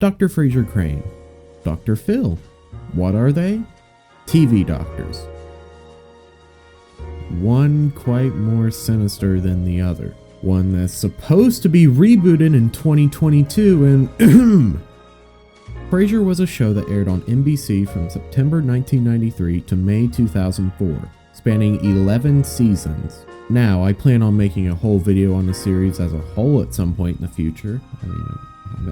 Dr. Frasier Crane, Dr. Phil. What are they? TV doctors. One quite more sinister than the other. One that's supposed to be rebooted in 2022 and Frasier was a show that aired on NBC from September 1993 to May 2004, spanning 11 seasons. Now, I plan on making a whole video on the series as a whole at some point in the future.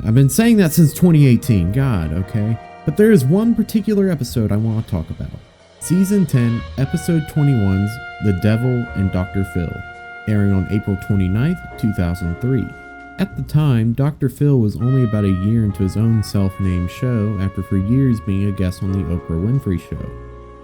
I've been saying that since 2018, God, okay? But there is one particular episode I want to talk about. Season 10, Episode 21's The Devil and Dr. Phil, airing on April 29th, 2003. At the time, Dr. Phil was only about a year into his own self-named show after for years being a guest on the Oprah Winfrey Show.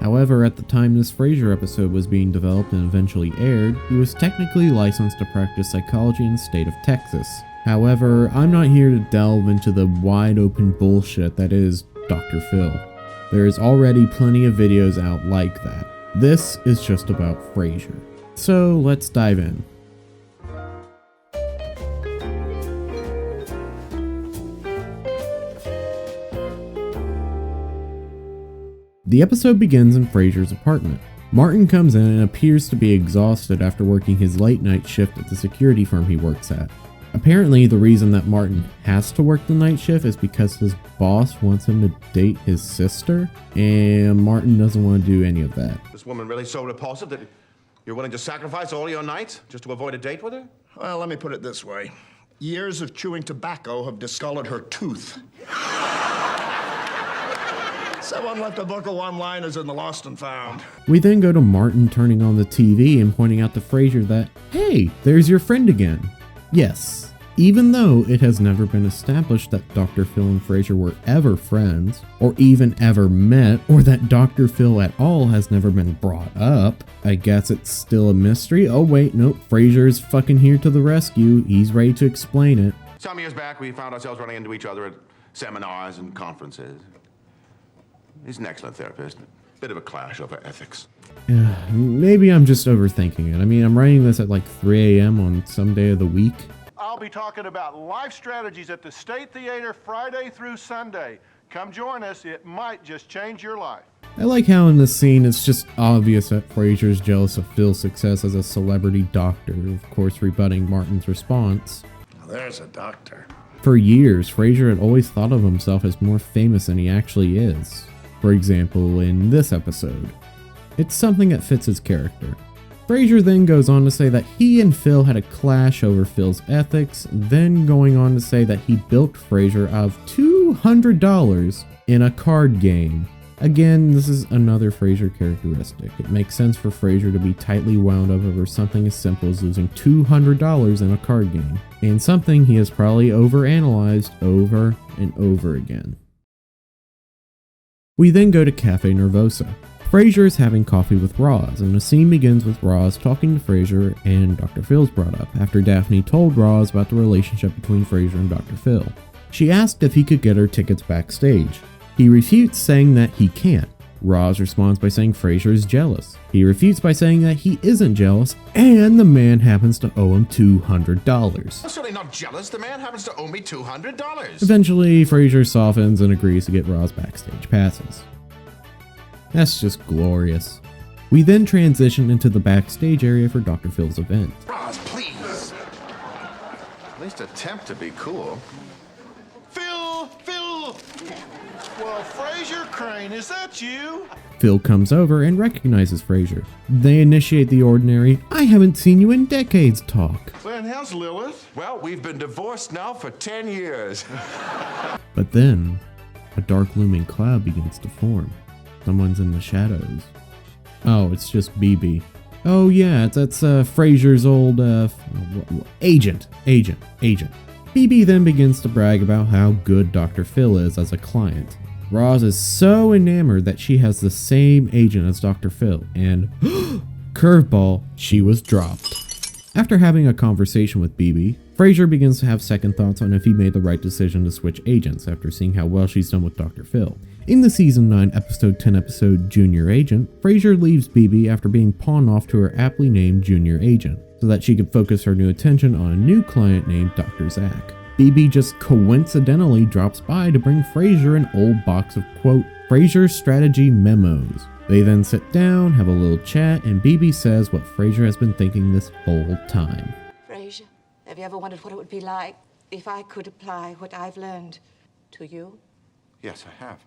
However, at the time this Frasier episode was being developed and eventually aired, he was technically licensed to practice psychology in the state of Texas. However, I'm not here to delve into the wide open bullshit that is Dr. Phil. There is already plenty of videos out like that. This is just about Frasier. So let's dive in. The episode begins in Frasier's apartment. Martin comes in and appears to be exhausted after working his late night shift at the security firm he works at. Apparently, the reason that Martin has to work the night shift is because his boss wants him to date his sister, and Martin doesn't want to do any of that. This woman really so repulsive that you're willing to sacrifice all your nights just to avoid a date with her? Well, let me put it this way. Years of chewing tobacco have discolored her tooth. Someone left a book of one-liners in the Lost and Found. We then go to Martin turning on the TV and pointing out to Frasier that, hey, there's your friend again. Yes, even though it has never been established that Dr. Phil and Frasier were ever friends, or even ever met, or that Dr. Phil at all has never been brought up, I guess it's still a mystery. Oh wait, nope, Frasier's fucking here to the rescue. He's ready to explain it. Some years back, we found ourselves running into each other at seminars and conferences. He's an excellent therapist. Bit of a clash over ethics. Maybe I'm just overthinking it. I mean, I'm writing this at like 3 a.m. on some day of the week. I'll be talking about life strategies at the State Theater Friday through Sunday. Come join us. It might just change your life. I like how in this scene it's just obvious that Frasier's jealous of Phil's success as a celebrity doctor, of course rebutting Martin's response. There's a doctor. For years, Frasier had always thought of himself as more famous than he actually is. For example, in this episode. It's something that fits his character. Frasier then goes on to say that he and Phil had a clash over Phil's ethics, then going on to say that he bilked Frasier out of $200 in a card game. Again, this is another Frasier characteristic. It makes sense for Frasier to be tightly wound up over something as simple as losing $200 in a card game, and something he has probably overanalyzed over and over again. We then go to Cafe Nervosa. Frasier is having coffee with Roz, and the scene begins with Roz talking to Frasier and Dr. Phil's brought up after Daphne told Roz about the relationship between Frasier and Dr. Phil. She asked if he could get her tickets backstage. He refutes, saying that he can't. Roz responds by saying Frasier is jealous. He refutes by saying that he isn't jealous, and the man happens to owe him $200. I'm certainly not jealous. The man happens to owe me $200. Eventually, Frasier softens and agrees to get Roz backstage passes. That's just glorious. We then transition into the backstage area for Dr. Phil's event. Roz, please. At least attempt to be cool. Phil! Well, Frasier Crane, is that you? Phil comes over and recognizes Frasier. They initiate the ordinary, I haven't seen you in decades talk. Well, and how's Lilith? Well, we've been divorced now for 10 years. But then, a dark looming cloud begins to form. Someone's in the shadows. Oh, it's just BB. Oh yeah, that's Frasier's old agent. BB then begins to brag about how good Dr. Phil is as a client. Roz is so enamored that she has the same agent as Dr. Phil, and curveball, she was dropped. After having a conversation with BB, Frasier begins to have second thoughts on if he made the right decision to switch agents after seeing how well she's done with Dr. Phil. In the season 9 episode 10 episode Junior Agent, Frasier leaves BB after being pawned off to her aptly named Junior Agent, so that she could focus her new attention on a new client named Dr. Zach. BB just coincidentally drops by to bring Frasier an old box of, quote, Frasier strategy memos. They then sit down, have a little chat, and BB says what Frasier has been thinking this whole time. Frasier, have you ever wondered what it would be like if I could apply what I've learned to you? Yes, I have.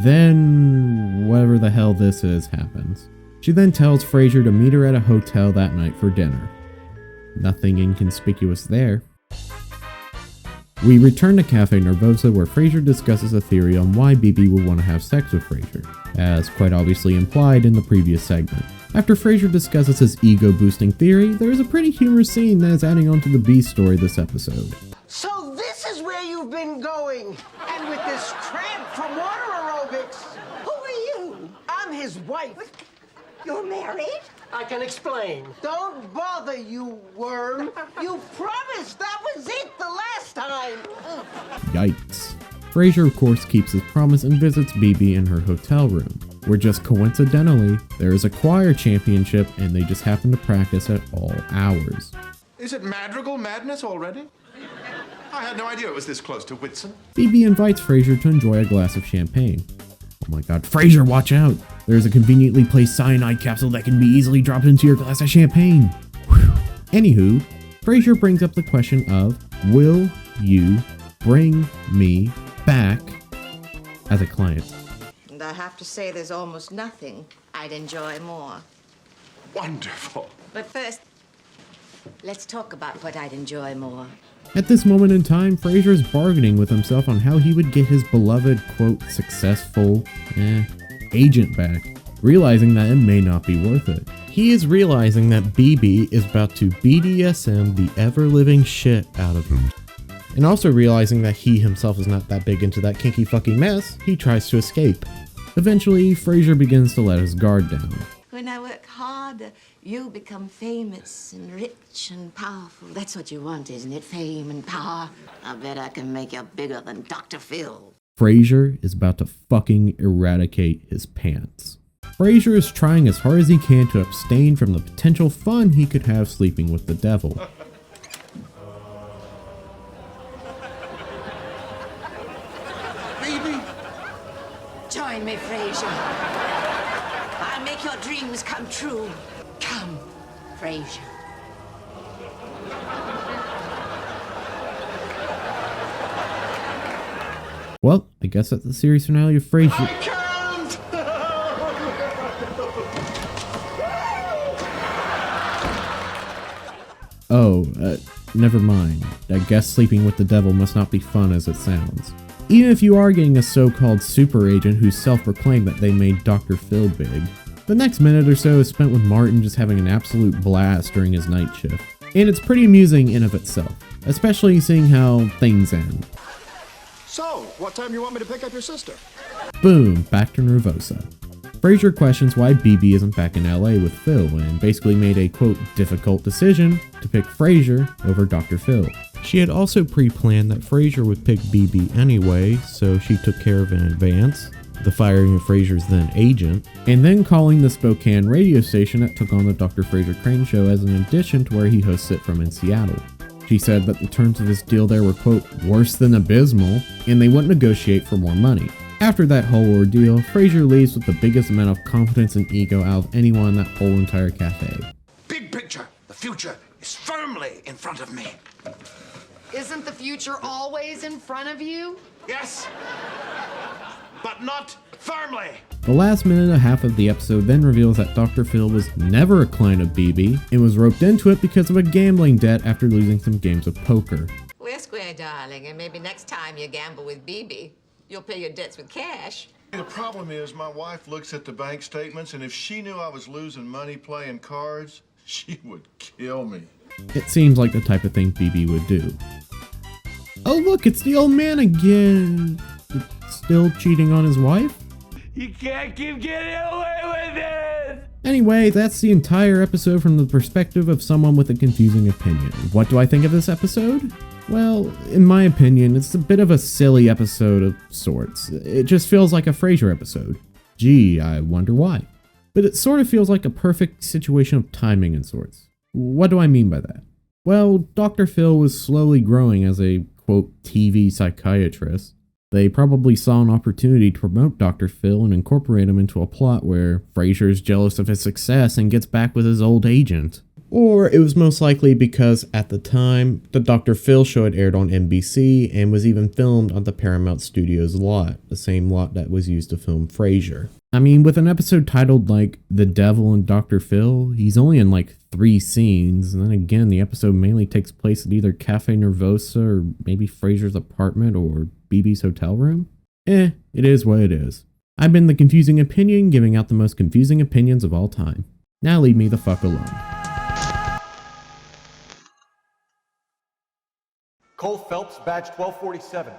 Then, whatever the hell this is happens. She then tells Frasier to meet her at a hotel that night for dinner. Nothing inconspicuous there. We return to Cafe Nervosa, where Frasier discusses a theory on why BB would want to have sex with Frasier, as quite obviously implied in the previous segment. After Frasier discusses his ego-boosting theory, there is a pretty humorous scene that is adding on to the B story this episode. So this is where you've been going, and with this tramp from water aerobics. Who are you? I'm his wife. You're married? I can explain. Don't bother, you worm. You promised that was it the last time. Yikes. Frasier, of course, keeps his promise and visits BB in her hotel room, where just coincidentally, there is a choir championship and they just happen to practice at all hours. Is it Madrigal madness already? I had no idea it was this close to Whitsun. BB invites Frasier to enjoy a glass of champagne. Oh my god, Frasier, watch out! There's a conveniently placed cyanide capsule that can be easily dropped into your glass of champagne. Whew. Anywho, Frasier brings up the question of, will you bring me back as a client? And I have to say there's almost nothing I'd enjoy more. Wonderful. But first, let's talk about what I'd enjoy more. At this moment in time, Frasier is bargaining with himself on how he would get his beloved, quote, successful, agent back, realizing that it may not be worth it. He is realizing that BB is about to BDSM the ever-living shit out of him. And also realizing that he himself is not that big into that kinky fucking mess, he tries to escape. Eventually, Frasier begins to let his guard down. When I work hard, you become famous and rich and powerful. That's what you want, isn't it? Fame and power. I bet I can make you bigger than Dr. Phil. Frasier is about to fucking eradicate his pants. Frasier is trying as hard as he can to abstain from the potential fun he could have sleeping with the devil. Baby! Join me, Frasier. I'll make your dreams come true. Come, Frasier. Well, I guess that's the series finale of Frasier. Can't! Oh, never mind. I guess sleeping with the devil must not be fun as it sounds. Even if you are getting a so-called super agent who's self-proclaimed that they made Dr. Phil big, the next minute or so is spent with Martin just having an absolute blast during his night shift. And it's pretty amusing in of itself, especially seeing how things end. So, what time you want me to pick up your sister? Boom, back to Nervosa. Frasier questions why BB isn't back in LA with Phil and basically made a, quote, difficult decision to pick Frasier over Dr. Phil. She had also pre-planned that Frasier would pick BB anyway, so she took care of in advance, the firing of Frasier's then agent, and then calling the Spokane radio station that took on the Dr. Frasier Crane show as an addition to where he hosts it from in Seattle. She said that the terms of his deal there were, quote, worse than abysmal, and they wouldn't negotiate for more money. After that whole ordeal, Frasier leaves with the biggest amount of confidence and ego out of anyone in that whole entire cafe. Big picture. The future is firmly in front of me. Isn't the future always in front of you? Yes, but not firmly. The last minute and a half of the episode then reveals that Dr. Phil was never a client of BB and was roped into it because of a gambling debt after losing some games of poker. We're square, darling, and maybe next time you gamble with BB, you'll pay your debts with cash. The problem is my wife looks at the bank statements, and if she knew I was losing money playing cards, she would kill me. It seems like the type of thing BB would do. Oh look, it's the old man again! Still cheating on his wife? You can't keep getting away with it! Anyway, that's the entire episode from the perspective of someone with a confusing opinion. What do I think of this episode? Well, in my opinion, it's a bit of a silly episode of sorts. It just feels like a Frasier episode. Gee, I wonder why. But it sort of feels like a perfect situation of timing in sorts. What do I mean by that? Well, Dr. Phil was slowly growing as a quote, TV psychiatrist. They probably saw an opportunity to promote Dr. Phil and incorporate him into a plot where Frasier's jealous of his success and gets back with his old agent. Or it was most likely because at the time, the Dr. Phil show had aired on NBC and was even filmed on the Paramount Studios lot, the same lot that was used to film Frasier. I mean, with an episode titled like The Devil and Dr. Phil, he's only in like 3 scenes, and then again, the episode mainly takes place at either Cafe Nervosa or maybe Frasier's apartment or BB's hotel room. It is what it is. I've been the Confusing Opinion, giving out the most confusing opinions of all time. Now leave me the fuck alone. Cole Phelps, badge 1247.